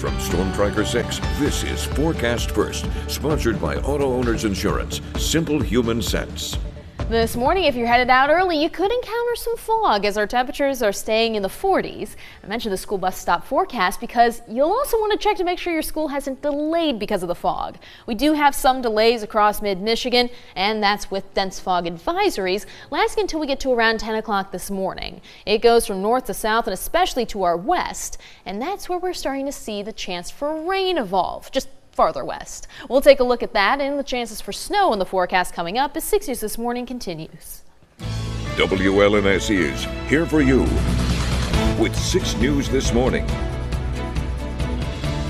From Storm Tracker 6, this is Forecast First, sponsored by Auto Owners Insurance. Simple human sense. This morning, if you're headed out early, you could encounter some fog as our temperatures are staying in the 40s. I mentioned the school bus stop forecast because you'll also want to check to make sure your school hasn't delayed because of the fog. We do have some delays across mid-Michigan, and that's with dense fog advisories lasting until we get to around 10 o'clock this morning. It goes from north to south and especially to our west, and that's where we're starting to see the chance for rain evolve. Just farther west. We'll take a look at that and the chances for snow in the forecast coming up as 6 News This Morning continues. WLNS is here for you with 6 News This Morning.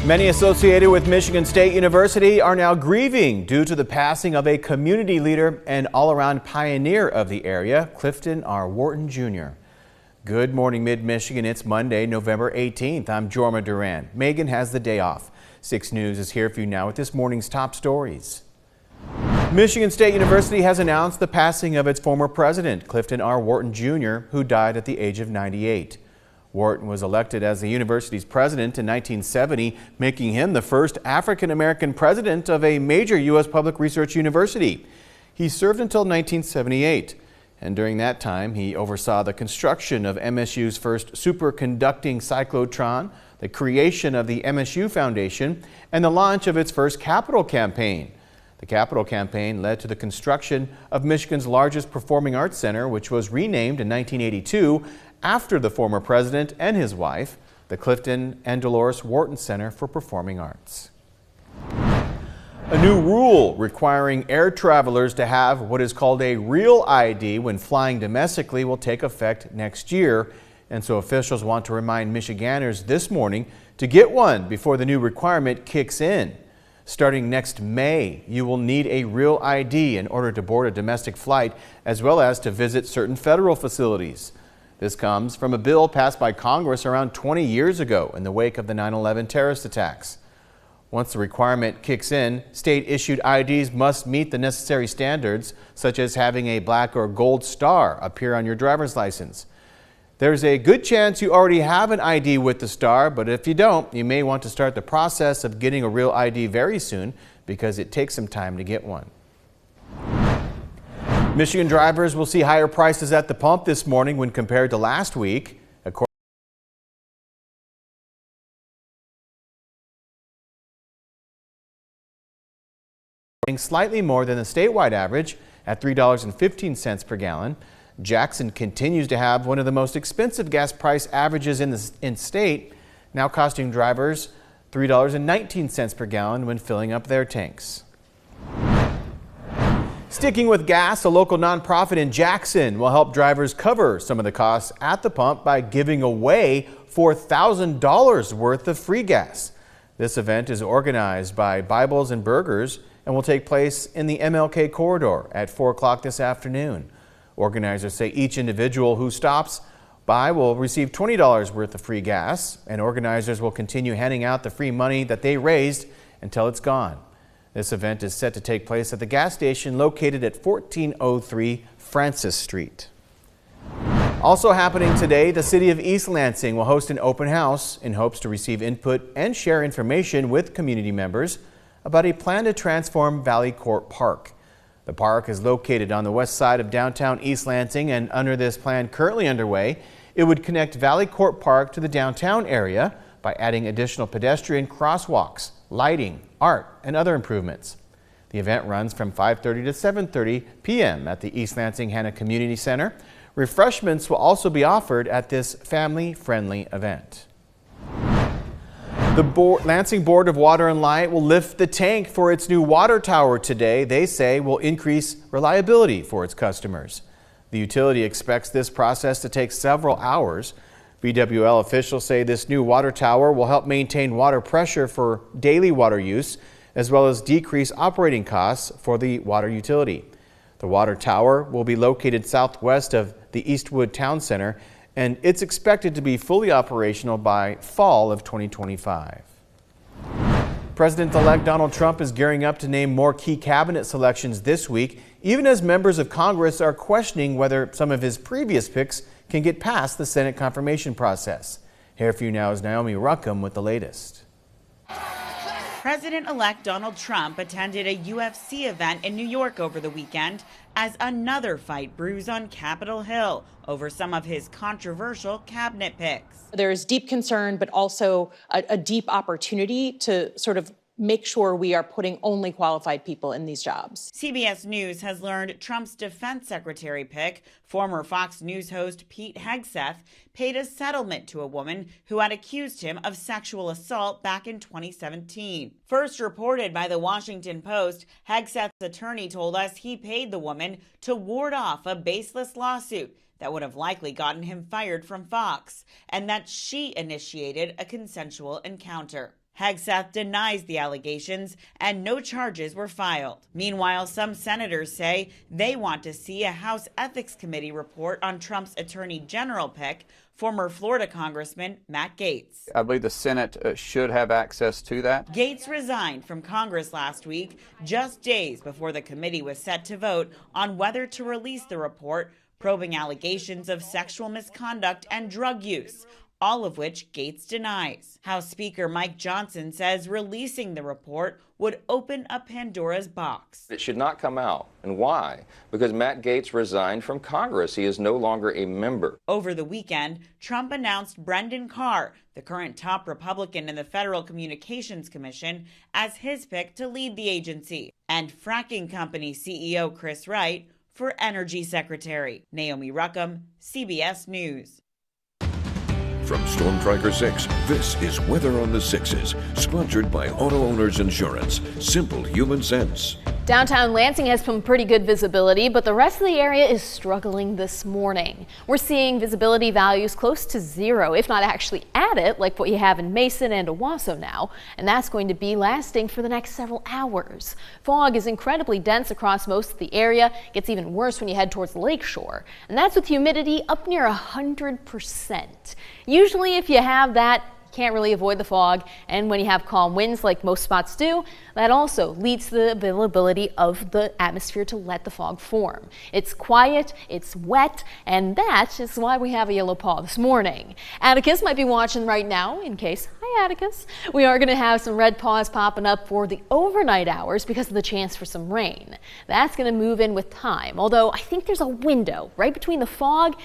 Many associated with Michigan State University are now grieving due to the passing of a community leader and all-around pioneer of the area, Clifton R. Wharton Jr. Good morning, Mid-Michigan. It's Monday, November 18th. I'm Jorma Duran. Megan has the day off. 6 News is here for you now with this morning's top stories. Michigan State University has announced the passing of its former president, Clifton R. Wharton Jr., who died at the age of 98. Wharton was elected as the university's president in 1970, making him the first African-American president of a major U.S. public research university. He served until 1978, and during that time, he oversaw the construction of MSU's first superconducting cyclotron, the creation of the MSU Foundation, and the launch of its first capital campaign. The capital campaign led to the construction of Michigan's largest performing arts center, which was renamed in 1982 after the former president and his wife, the Clifton and Dolores Wharton Center for Performing Arts. A new rule requiring air travelers to have what is called a real ID when flying domestically will take effect next year. And so officials want to remind Michiganders this morning to get one before the new requirement kicks in. Starting next May, you will need a real ID in order to board a domestic flight as well as to visit certain federal facilities. This comes from a bill passed by Congress around 20 years ago in the wake of the 9/11 terrorist attacks. Once the requirement kicks in, state-issued IDs must meet the necessary standards, such as having a black or gold star appear on your driver's license. There's a good chance you already have an ID with the star, but if you don't, you may want to start the process of getting a real ID very soon because it takes some time to get one. Michigan drivers will see higher prices at the pump this morning when compared to last week. Slightly more than the statewide average at $3.15 per gallon. Jackson continues to have one of the most expensive gas price averages in state, now costing drivers $3.19 per gallon when filling up their tanks. Sticking with gas, a local nonprofit in Jackson will help drivers cover some of the costs at the pump by giving away $4,000 worth of free gas. This event is organized by Bibles and Burgers and will take place in the MLK corridor at 4 o'clock this afternoon. Organizers say each individual who stops by will receive $20 worth of free gas, and organizers will continue handing out the free money that they raised until it's gone. This event is set to take place at the gas station located at 1403 Francis Street. Also happening today, the City of East Lansing will host an open house in hopes to receive input and share information with community members about a plan to transform Valley Court Park. The park is located on the west side of downtown East Lansing, and under this plan currently underway, it would connect Valley Court Park to the downtown area by adding additional pedestrian crosswalks, lighting, art, and other improvements. The event runs from 5:30 to 7:30 p.m. at the East Lansing Hanna Community Center. Refreshments will also be offered at this family-friendly event. The Lansing Board of Water and Light will lift the tank for its new water tower today. They say will increase reliability for its customers. The utility expects this process to take several hours. BWL officials say this new water tower will help maintain water pressure for daily water use, as well as decrease operating costs for the water utility. The water tower will be located southwest of the Eastwood Town Center, and it's expected to be fully operational by fall of 2025. President-elect Donald Trump is gearing up to name more key cabinet selections this week, even as members of Congress are questioning whether some of his previous picks can get past the Senate confirmation process. Here for you now is Naomi Ruckham with the latest. President-elect Donald Trump attended a UFC event in New York over the weekend as another fight brews on Capitol Hill over some of his controversial cabinet picks. There's deep concern, but also a deep opportunity to sort of make sure we are putting only qualified people in these jobs. CBS News has learned Trump's defense secretary pick, former Fox News host Pete Hegseth, paid a settlement to a woman who had accused him of sexual assault back in 2017. First reported by the Washington Post, Hegseth's attorney told us he paid the woman to ward off a baseless lawsuit that would have likely gotten him fired from Fox, and that she initiated a consensual encounter. Hegseth denies the allegations and no charges were filed. Meanwhile, some senators say they want to see a House Ethics Committee report on Trump's Attorney General pick, former Florida Congressman Matt Gaetz. I believe the Senate should have access to that. Gaetz resigned from Congress last week, just days before the committee was set to vote on whether to release the report probing allegations of sexual misconduct and drug use, all of which Gaetz denies. House Speaker Mike Johnson says releasing the report would open a Pandora's box. It should not come out. And why? Because Matt Gaetz resigned from Congress. He is no longer a member. Over the weekend, Trump announced Brendan Carr, the current top Republican in the Federal Communications Commission, as his pick to lead the agency, and fracking company CEO Chris Wright for Energy Secretary. Naomi Ruckham, CBS News. From Storm Tracker 6, this is Weather on the Sixes, sponsored by Auto Owners Insurance. Simple human sense. Downtown Lansing has some pretty good visibility, but the rest of the area is struggling this morning. We're seeing visibility values close to zero, if not actually at it, like what you have in Mason and Owasso now, and that's going to be lasting for the next several hours. Fog is incredibly dense across most of the area. It gets even worse when you head towards the lakeshore, and that's with humidity up near 100%. Usually if you have that, can't really avoid the fog, and when you have calm winds like most spots do, that also leads to the availability of the atmosphere to let the fog form. It's quiet, it's wet, and that is why we have a yellow paw this morning. Atticus might be watching right now in case. Hi Atticus. We are going to have some red paws popping up for the overnight hours because of the chance for some rain. That's going to move in with time, although I think there's a window right between the fog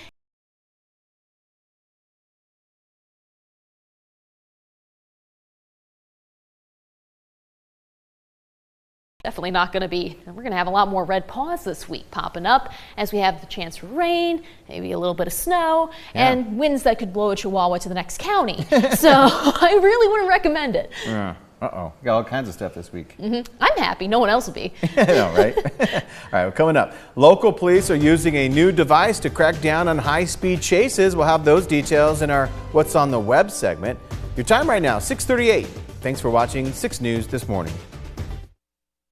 definitely not going to be. We're going to have a lot more red paws this week popping up as we have the chance for rain, maybe a little bit of snow, and winds that could blow a chihuahua to the next county. So I really wouldn't recommend it. Uh-oh. Got all kinds of stuff this week. I'm happy. No one else will be. I know, right? All right, well, coming up, local police are using a new device to crack down on high-speed chases. We'll have those details in our What's on the Web segment. Your time right now, 6:38. Thanks for watching 6 News This Morning.